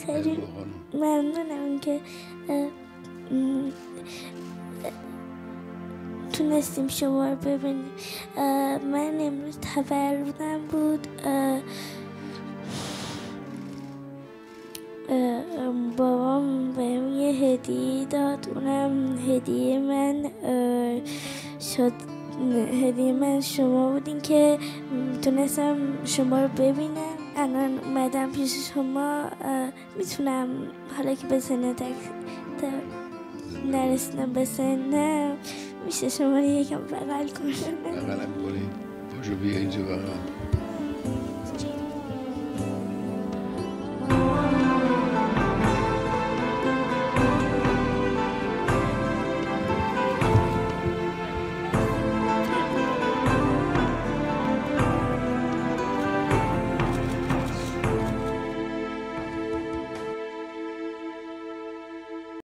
خیلی ممنونم که تونستیم شما رو ببینیم. من امروز تولدم بود. بابام بهم یه هدیه داد، اونم هدیه من شما بودین که تونستم شما رو ببینم. الان اومدم پیش شما، میتونم حالا که به سن نرسیدم به سنم، میشه شما رو یکم بغل کنم؟ بغلم کنید، پاشو بیا اینجا بغلم.